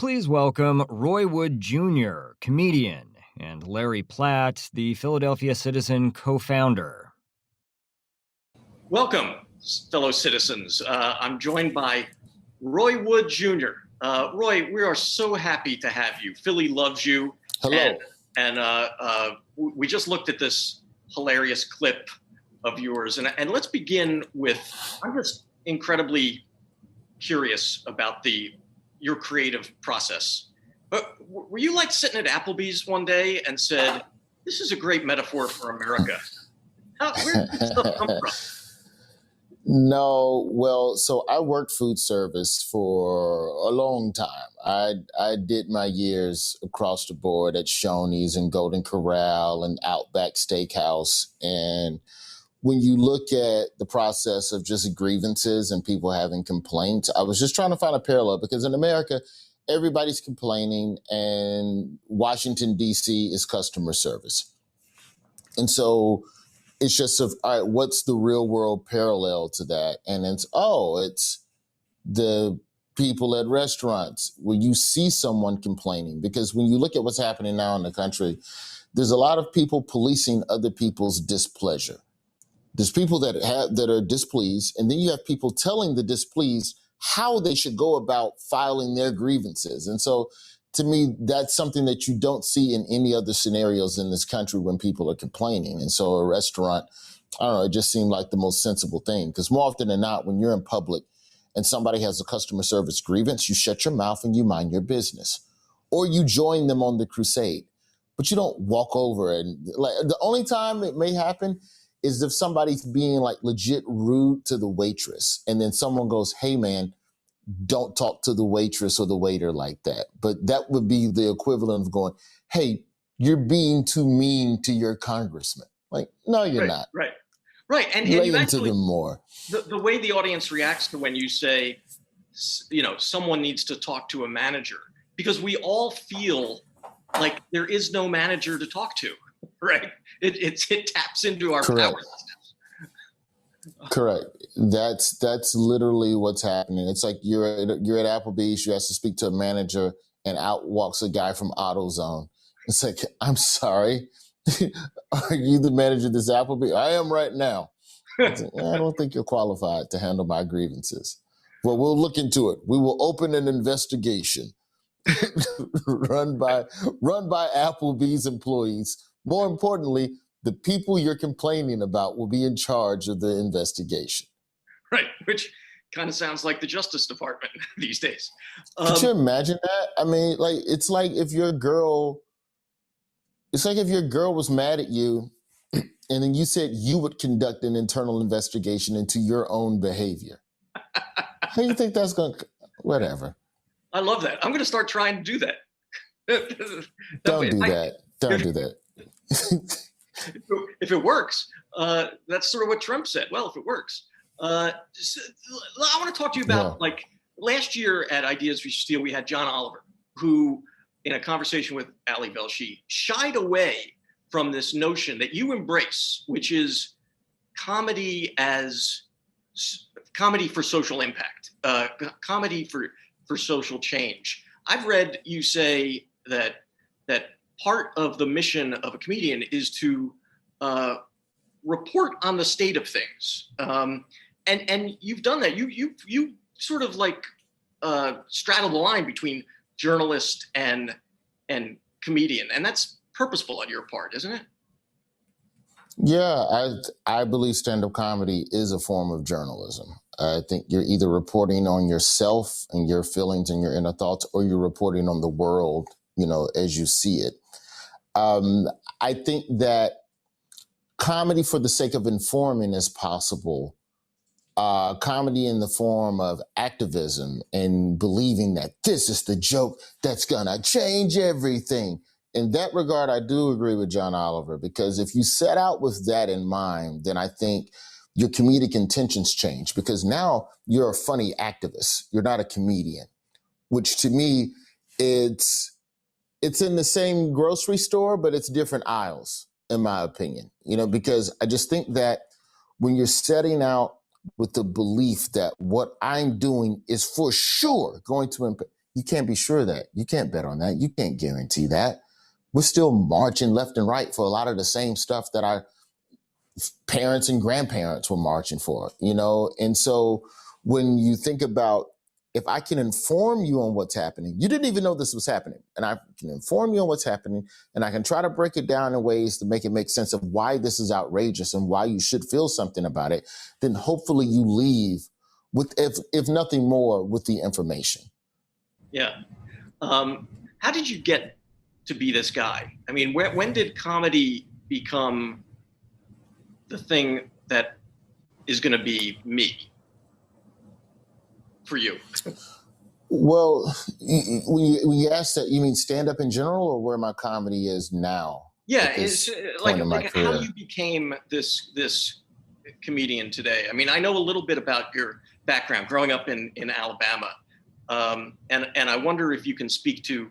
Please welcome Roy Wood Jr., comedian, and Larry Platt, the Philadelphia Citizen co-founder. Welcome, fellow citizens. I'm joined by Roy Wood Jr. Roy, we are so happy to have you. Philly loves you. Hello. And we just looked at this hilarious clip of yours. And let's begin with, I'm just incredibly curious about your creative process. Were you like sitting at Applebee's one day and said, this is a great metaphor for America? Where did this stuff come from? No, well, so I worked food service for a long time. I did my years across the board at Shoney's and Golden Corral and Outback Steakhouse. And when you look at the process of just grievances and people having complaints, I was just trying to find a parallel because in America, everybody's complaining and Washington, D.C. is customer service. And so it's just, all right, what's the real world parallel to that? And it's the people at restaurants where you see someone complaining. Because when you look at what's happening now in the country, there's a lot of people policing other people's displeasure. There's people that are displeased, and then you have people telling the displeased how they should go about filing their grievances. And so to me, that's something that you don't see in any other scenarios in this country when people are complaining. And so a restaurant, I don't know, it just seemed like the most sensible thing. Because more often than not, when you're in public and somebody has a customer service grievance, you shut your mouth and you mind your business. Or you join them on the crusade. But you don't walk over and the only time it may happen is if somebody's being like legit rude to the waitress. And then someone goes, hey, man, don't talk to the waitress or the waiter like that. But that would be the equivalent of going, hey, you're being too mean to your congressman. Like, no, you're not. Right. And lay you into actually, them more. The way the audience reacts to when you say, someone needs to talk to a manager, because we all feel like there is no manager to talk to, right? It taps into our Correct. power. Correct. That's literally what's happening. It's like you're at Applebee's, you have to speak to a manager, and out walks a guy from AutoZone. It's like, I'm sorry, are you the manager of this Applebee's? I am right now. It's like, I don't think you're qualified to handle my grievances. Well, we'll look into it. We will open an investigation run by Applebee's employees. More importantly, the people you're complaining about will be in charge of the investigation. Right, which kind of sounds like the Justice Department these days. Could you imagine that? I mean, it's like if your girl was mad at you and then you said you would conduct an internal investigation into your own behavior. How do you think that's going to, whatever. I love that. I'm going to start trying to do that. Don't do that. If it works, that's sort of what Trump said. Well, if it works. I want to talk to you about, like, last year at Ideas We Steal, we had John Oliver, who, in a conversation with Ali Velshi, shied away from this notion that you embrace, which is comedy for social impact, comedy for social change. I've read you say that part of the mission of a comedian is to report on the state of things, and you've done that. You sort of like straddle the line between journalist and comedian, and that's purposeful on your part, isn't it? Yeah, I believe stand-up comedy is a form of journalism. I think you're either reporting on yourself and your feelings and your inner thoughts, or you're reporting on the world, as you see it. I think that comedy for the sake of informing is possible. Comedy in the form of activism and believing that this is the joke that's gonna change everything. In that regard, I do agree with John Oliver, because if you set out with that in mind, then I think your comedic intentions change, because now you're a funny activist. You're not a comedian, which to me, it's in the same grocery store, but it's different aisles, in my opinion, because I just think that when you're setting out with the belief that what I'm doing is for sure going to impact, You can't be sure of that. You can't bet on that. You can't guarantee that. We're still marching left and right for a lot of the same stuff that our parents and grandparents were marching for, And so when you think about, if I can inform you on what's happening, you didn't even know this was happening, and I can inform you on what's happening, and I can try to break it down in ways to make it make sense of why this is outrageous and why you should feel something about it, then hopefully you leave with, if nothing more, with the information. Yeah. How did you get to be this guy? I mean, when did comedy become the thing that is going to be me for you? Well, when you ask that, you mean stand-up in general, or where my comedy is now? Yeah, it's like how you became this comedian today. I mean, I know a little bit about your background growing up in Alabama, and I wonder if you can speak to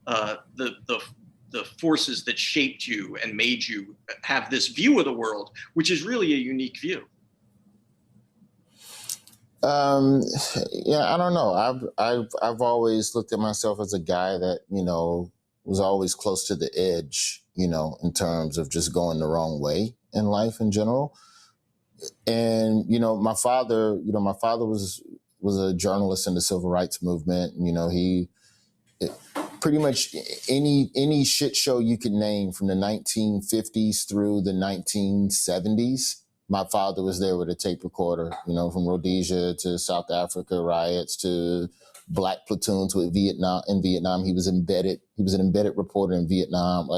the forces that shaped you and made you have this view of the world, which is really a unique view. Yeah, I don't know. I've always looked at myself as a guy that, was always close to the edge, in terms of just going the wrong way in life in general. And, my father was a journalist in the civil rights movement. He pretty much any shit show you could name from the 1950s through the 1970s. My father was there with a tape recorder, from Rhodesia to South Africa riots to black platoons with Vietnam. In Vietnam, he was an embedded reporter in Vietnam.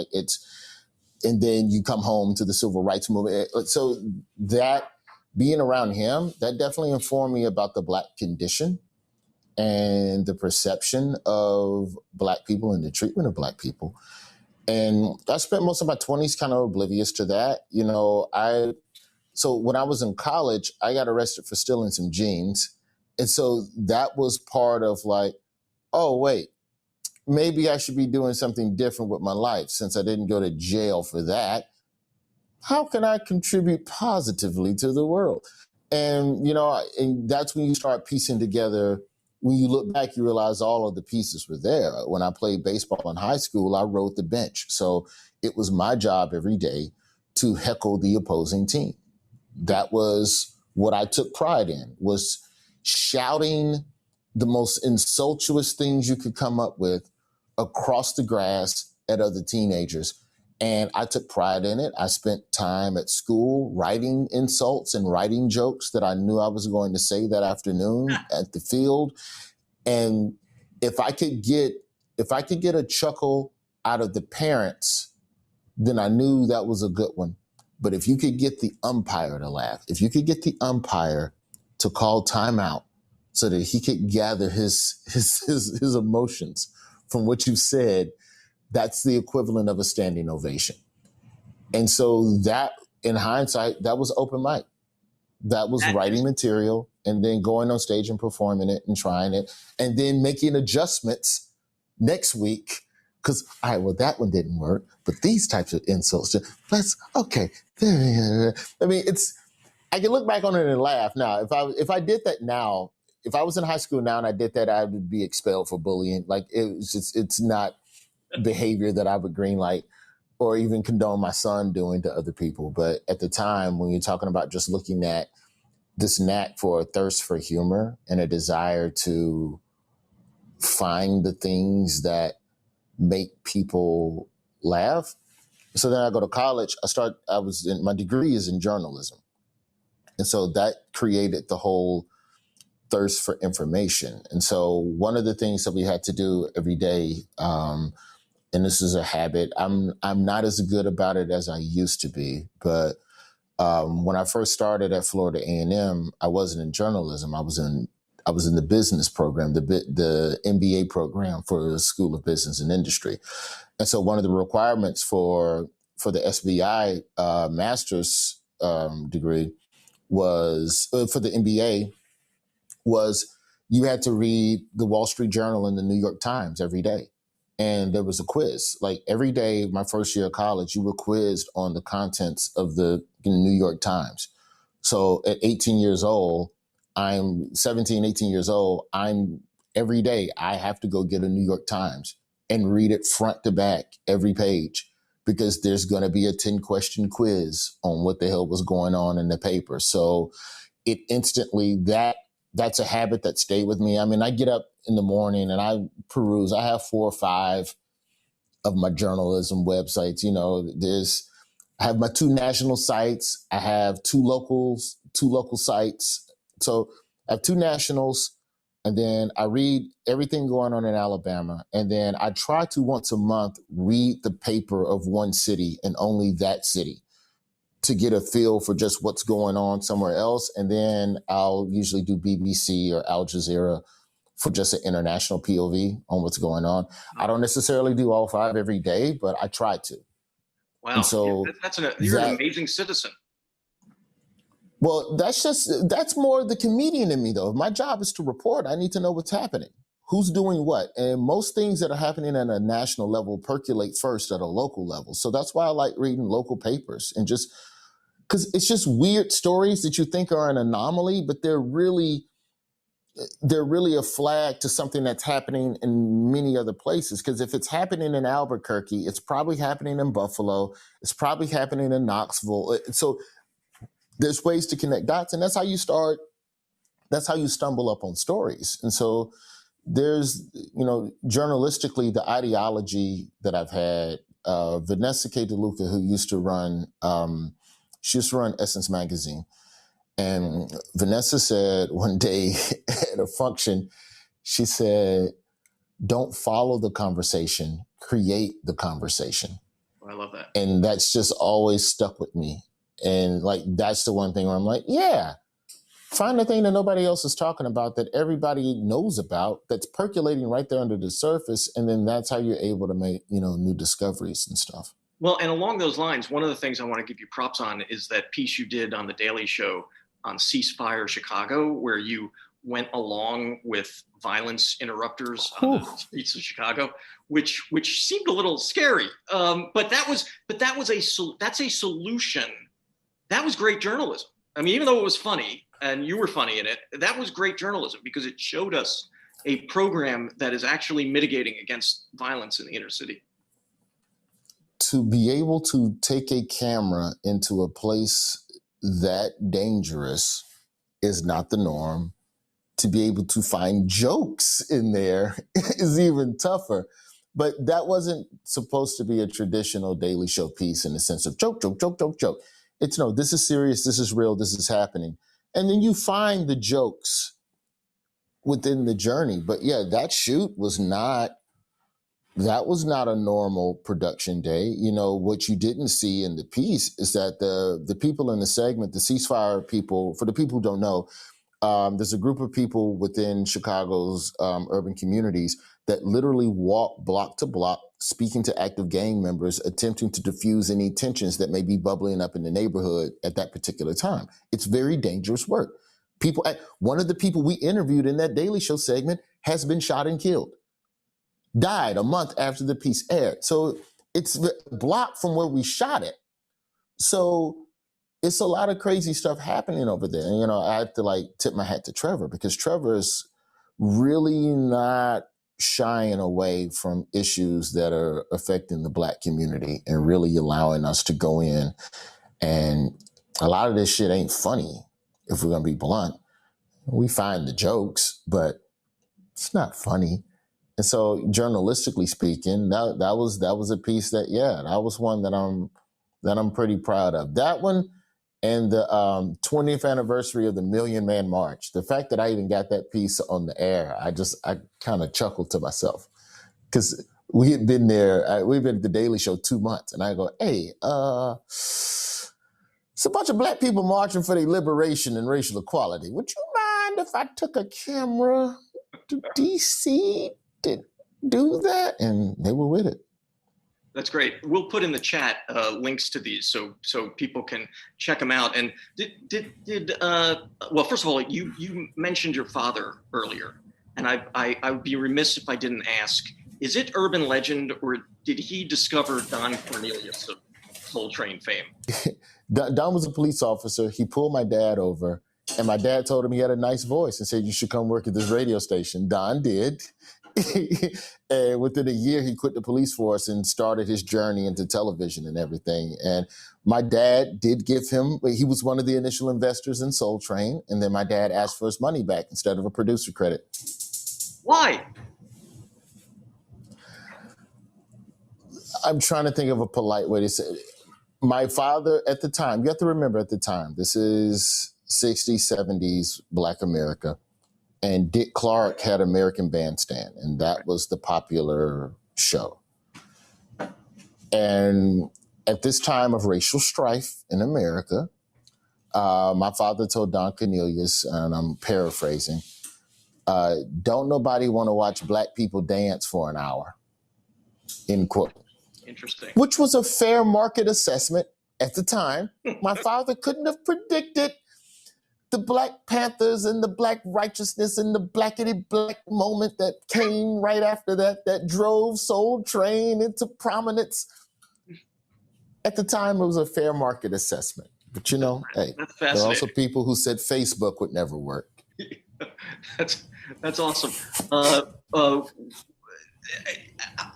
And then you come home to the civil rights movement. So that being around him, that definitely informed me about the black condition and the perception of black people and the treatment of black people. And I spent most of my 20s kind of oblivious to that. So when I was in college, I got arrested for stealing some jeans. And so that was part of oh, wait, maybe I should be doing something different with my life since I didn't go to jail for that. How can I contribute positively to the world? And, and that's when you start piecing together. When you look back, you realize all of the pieces were there. When I played baseball in high school, I rode the bench. So it was my job every day to heckle the opposing team. That was what I took pride in, was shouting the most insultuous things you could come up with across the grass at other teenagers. And I took pride in it. I spent time at school writing insults and writing jokes that I knew I was going to say that afternoon at the field. And if I could get a chuckle out of the parents, then I knew that was a good one. But if you could get the umpire to laugh, if you could get the umpire to call timeout so that he could gather his emotions from what you said, that's the equivalent of a standing ovation. And so that, in hindsight, that was open mic. That was writing material and then going on stage and performing it and trying it and then making adjustments next week. Because, all right, well, that one didn't work, but these types of insults, that's okay. I mean, I can look back on it and laugh now. If I did that now, if I was in high school now and I did that, I would be expelled for bullying. It's not behavior that I would greenlight or even condone my son doing to other people. But at the time, when you're talking about just looking at this knack for a thirst for humor and a desire to find the things that make people laugh. So then I go to college. My degree is in journalism. And so that created the whole thirst for information. And so one of the things that we had to do every day, and this is a habit, I'm not as good about it as I used to be, but when I first started at Florida A&M, I wasn't in journalism. I was in the business program, the MBA program for the School of Business and Industry. And so one of the requirements for the SBI master's degree was, for the MBA, was you had to read the Wall Street Journal and the New York Times every day. And there was a quiz. Like every day, my first year of college, you were quizzed on the contents of the New York Times. So at 18 years old, I'm 17, 18 years old, I'm every day I have to go get a New York Times and read it front to back, every page, because there's going to be a 10-question quiz on what the hell was going on in the paper. So it instantly, that's a habit that stayed with me. I mean, I get up in the morning and I peruse. I have 4 or 5 of my journalism websites. You know, I have my 2 national sites. I have 2 local sites. So I have 2 nationals, and then I read everything going on in Alabama. And then I try to once a month read the paper of one city and only that city to get a feel for just what's going on somewhere else. And then I'll usually do BBC or Al Jazeera for just an international POV on what's going on. I don't necessarily do all 5 every day, but I try to. Wow. And so you're an amazing citizen. Well, that's more the comedian in me, though. If my job is to report, I need to know what's happening, who's doing what. And most things that are happening at a national level percolate first at a local level. So that's why I like reading local papers, and just because it's just weird stories that you think are an anomaly, but they're really a flag to something that's happening in many other places. Because if it's happening in Albuquerque, it's probably happening in Buffalo. It's probably happening in Knoxville. So there's ways to connect dots, and that's how you stumble up on stories. And so there's, journalistically, the ideology that I've had, Vanessa K, DeLuca, who used to run Essence Magazine. And Vanessa said one day at a function, she said, don't follow the conversation, create the conversation. I love that. And that's just always stuck with me. And that's the one thing where I'm like, yeah, find the thing that nobody else is talking about, that everybody knows about, that's percolating right there under the surface. And then that's how you're able to make, new discoveries and stuff. Well, and along those lines, one of the things I want to give you props on is that piece you did on The Daily Show on Ceasefire Chicago, where you went along with violence interrupters on the streets of Chicago, which seemed a little scary. But that's a solution. That was great journalism. I mean, even though it was funny and you were funny in it, that was great journalism because it showed us a program that is actually mitigating against violence in the inner city. To be able to take a camera into a place that dangerous is not the norm. To be able to find jokes in there is even tougher. But that wasn't supposed to be a traditional Daily Show piece in the sense of joke, joke, joke, joke, joke. It's no, this is serious, this is real, this is happening. And then you find the jokes within the journey. But yeah, that shoot was not a normal production day. What you didn't see in the piece is that the people in the segment, the ceasefire people, for the people who don't know, there's a group of people within Chicago's urban communities that literally walk block to block, speaking to active gang members, attempting to diffuse any tensions that may be bubbling up in the neighborhood at that particular time. It's very dangerous work. One of the people we interviewed in that Daily Show segment has been shot and killed. Died a month after the piece aired. So it's blocked from where we shot it. So it's a lot of crazy stuff happening over there. And, I have to tip my hat to Trevor, because Trevor is really not shying away from issues that are affecting the Black community and really allowing us to go in. And a lot of this shit ain't funny, if we're going to be blunt. We find the jokes, but it's not funny. And so, journalistically speaking, that was a piece that was one that I'm pretty proud of. That one and the 20th anniversary of the Million Man March. The fact that I even got that piece on the air, I kind of chuckled to myself, because we had been there. We've been at the Daily Show 2 months, and I go, hey, it's a bunch of Black people marching for their liberation and racial equality. Would you mind if I took a camera to DC to do that? And they were with it. That's great. We'll put in the chat links to these so people can check them out. And well, first of all, you mentioned your father earlier, and I would be remiss if I didn't ask, is it urban legend, or did he discover Don Cornelius of Soul Train fame? Don was a police officer. He pulled my dad over, And my dad told him he had a nice voice and said, you should come work at this radio station. Don did. And within a year, he quit the police force and started his journey into television and everything. And my dad did give him, he was one of the initial investors in Soul Train. And then my dad asked for his money back instead of a producer credit. Why? I'm trying to think of a polite way to say it. My father at the time, you have to remember at the time, this is 60s, 70s, Black America. And Dick Clark had American Bandstand, and that was the popular show. And at this time of racial strife in America, my father told Don Cornelius, and I'm paraphrasing, don't nobody want to watch Black people dance for an hour, end quote. Interesting. Which was a fair market assessment at the time. My father couldn't have predicted the Black Panthers and the Black righteousness and the blackity black moment that came right after that drove Soul Train into prominence. At the time, it was a fair market assessment. But you know, hey, there are also people who said Facebook would never work. That's awesome. I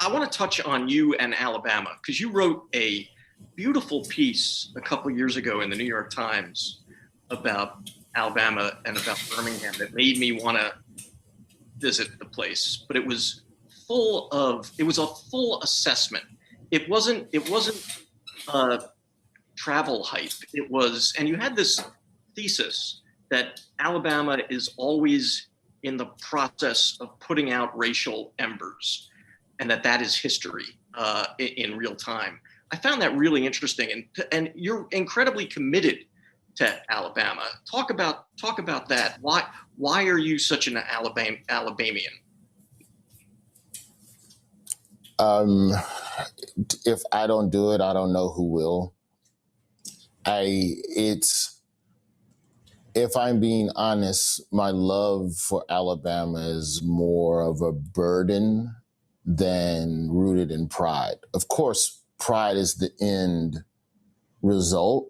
want to touch on you and Alabama, because you wrote a beautiful piece a couple years ago in the New York Times about Alabama and about Birmingham that made me want to visit the place. But it was a full assessment. It wasn't travel hype. It was, and you had this thesis that Alabama is always in the process of putting out racial embers, and that is history in real time. I found that really interesting, and you're incredibly committed to Alabama. Talk about that. Why are you such an Alabamian? If I don't do it, I don't know who will. If I'm being honest, my love for Alabama is more of a burden than rooted in pride. Of course, pride is the end result,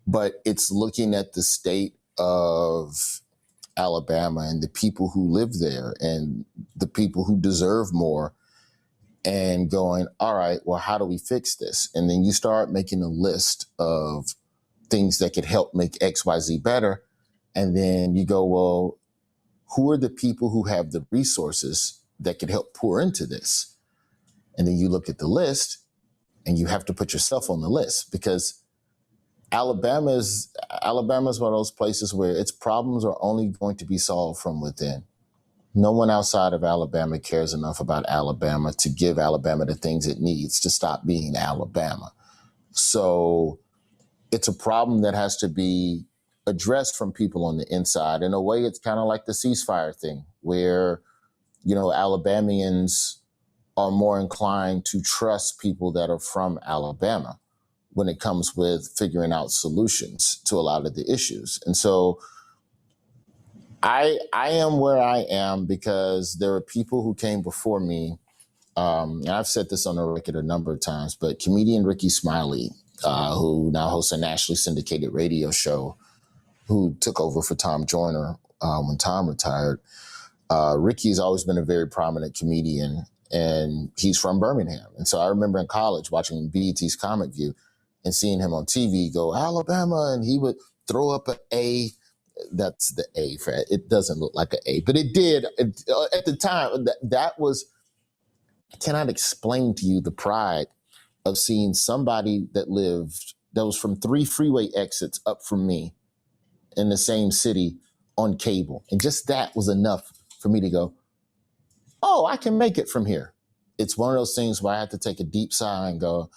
but it's looking at the state of Alabama and the people who live there and the people who deserve more and going, all right, well, how do we fix this? And then you start making a list of things that could help make XYZ better. And then you go, well, who are the people who have the resources that could help pour into this? And then you look at the list and you have to put yourself on the list, because Alabama is one of those places where its problems are only going to be solved from within. No one outside of Alabama cares enough about Alabama to give Alabama the things it needs to stop being Alabama. So it's a problem that has to be addressed from people on the inside. In a way, it's kind of like the ceasefire thing, where, Alabamians are more inclined to trust people that are from Alabama when it comes with figuring out solutions to a lot of the issues. And so I am where I am because there are people who came before me. And I've said this on the record a number of times, but comedian Ricky Smiley, who now hosts a nationally syndicated radio show, who took over for Tom Joyner when Tom retired. Ricky's always been a very prominent comedian, and he's from Birmingham. And so I remember in college watching BET's Comic View and seeing him on TV go, Alabama, and he would throw up an A. That's the A for it. It doesn't look like an A, but it did. At the time, that was, I cannot explain to you the pride of seeing somebody that was from 3 freeway exits up from me in the same city on cable. And just that was enough for me to go, oh, I can make it from here. It's one of those things where I have to take a deep sigh and go,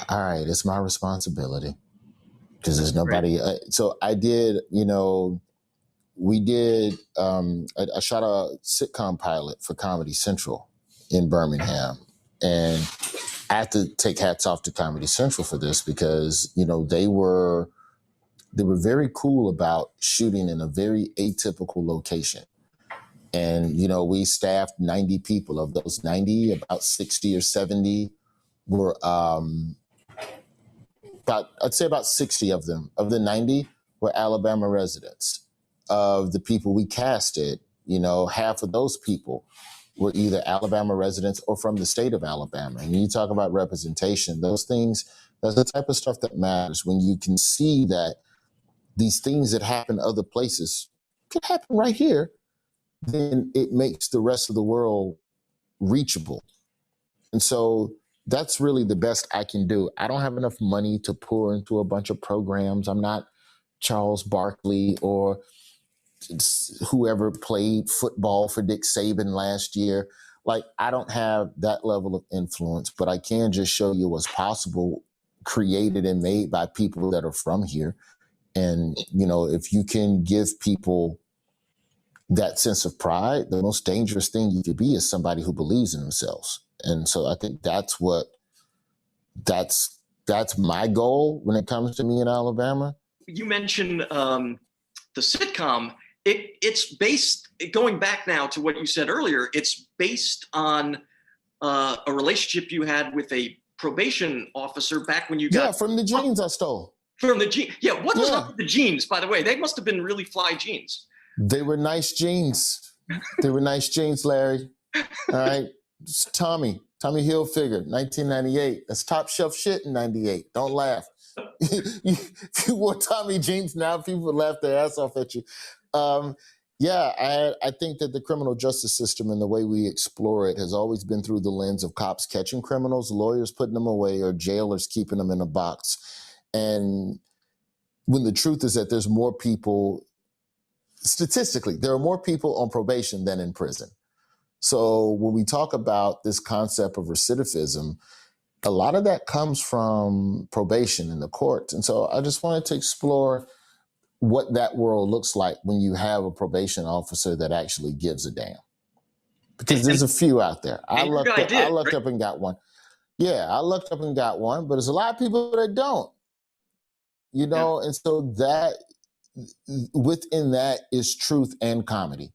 all right, it's my responsibility. Because there's nobody. So I did, we did, I shot a sitcom pilot for Comedy Central in Birmingham. And I have to take hats off to Comedy Central for this because, they were very cool about shooting in a very atypical location. And, we staffed 90 people. Of those 90, about 60 or 70 were, about 60 of them, of the 90, were Alabama residents. Of the people we casted, half of those people were either Alabama residents or from the state of Alabama. And you talk about representation, those things, that's the type of stuff that matters. When you can see that these things that happen other places could happen right here, then it makes the rest of the world reachable. And so that's really the best I can do. I don't have enough money to pour into a bunch of programs. I'm not Charles Barkley or whoever played football for Dick Saban last year. Like, I don't have that level of influence, but I can just show you what's possible, created and made by people that are from here. And, if you can give people that sense of pride, the most dangerous thing you could be is somebody who believes in themselves. And so I think that's my goal when it comes to me in Alabama. You mentioned the sitcom. It's based, going back now to what you said earlier, it's based on a relationship you had with a probation officer back when you got... Yeah, from the jeans I stole. From the jeans. Yeah, what was up with the jeans, by the way? They must have been really fly jeans. They were nice jeans. They were nice jeans, Larry. All right. It's Tommy Hilfiger, 1998. That's top shelf shit in 98. Don't laugh. If you wore Tommy jeans now, people would laugh their ass off at you. I think that the criminal justice system and the way we explore it has always been through the lens of cops catching criminals, lawyers putting them away, or jailers keeping them in a box. And when the truth is that there's more people, statistically, there are more people on probation than in prison. So when we talk about this concept of recidivism, a lot of that comes from probation in the courts. And so I just wanted to explore what that world looks like when you have a probation officer that actually gives a damn. Because there's a few out there. I looked up and got one. Yeah, I looked up and got one, but there's a lot of people that don't. And so that within that is truth and comedy.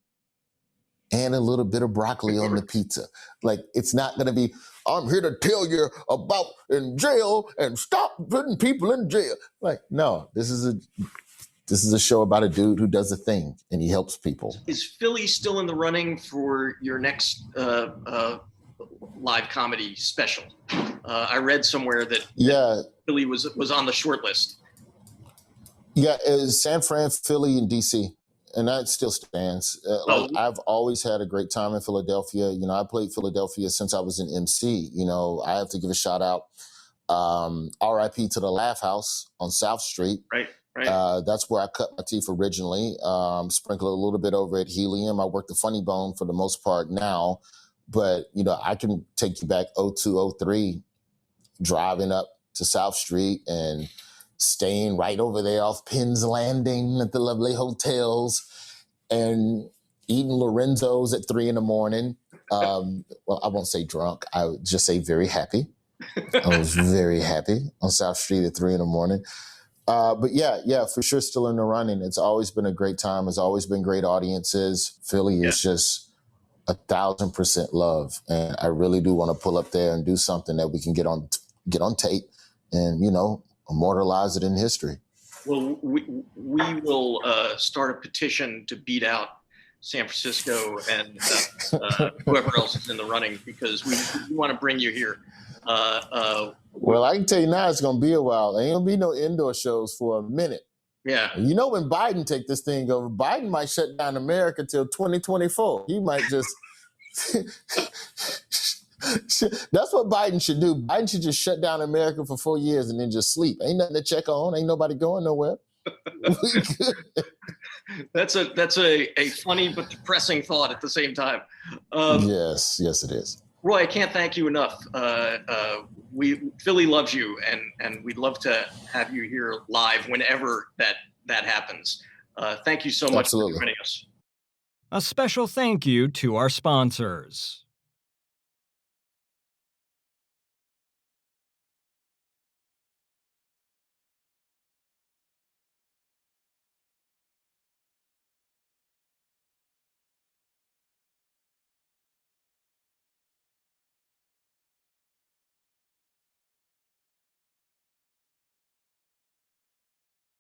And a little bit of broccoli on the pizza. Like, it's not going to be, I'm here to tell you about in jail and stop putting people in jail. Like, no, this is a show about a dude who does a thing and he helps people. Is Philly still in the running for your next live comedy special? I read somewhere that Philly was on the short list. Yeah, it was San Fran, Philly, and DC. And that still stands. I've always had a great time in Philadelphia. I played Philadelphia since I was in MC. I have to give a shout out. RIP to the Laugh House on South Street. Right. That's where I cut my teeth originally. Sprinkled a little bit over at Helium. I work the Funny Bone for the most part now. But, I can take you back 02, 03, driving up to South Street and staying right over there off Penn's Landing at the lovely hotels and eating Lorenzo's at 3 a.m. Well, I won't say drunk. I would just say very happy. I was very happy on South Street at 3 a.m. But yeah, for sure still in the running. It's always been a great time. It's always been great audiences. Philly is just 1,000% love. And I really do want to pull up there and do something that we can get on tape and, immortalize it in history. Well, we will start a petition to beat out San Francisco and whoever else is in the running, because we want to bring you here. Well, I can tell you now, it's going to be a while. There ain't going to be no indoor shows for a minute. Yeah. When Biden take this thing over, Biden might shut down America till 2024. He might just... That's what Biden should do. Biden should just shut down America for 4 years and then just sleep. Ain't nothing to check on. Ain't nobody going nowhere. That's a funny but depressing thought at the same time. Yes, it is. Roy, I can't thank you enough. Philly loves you, and we'd love to have you here live whenever that happens. Thank you so much for joining us. A special thank you to our sponsors.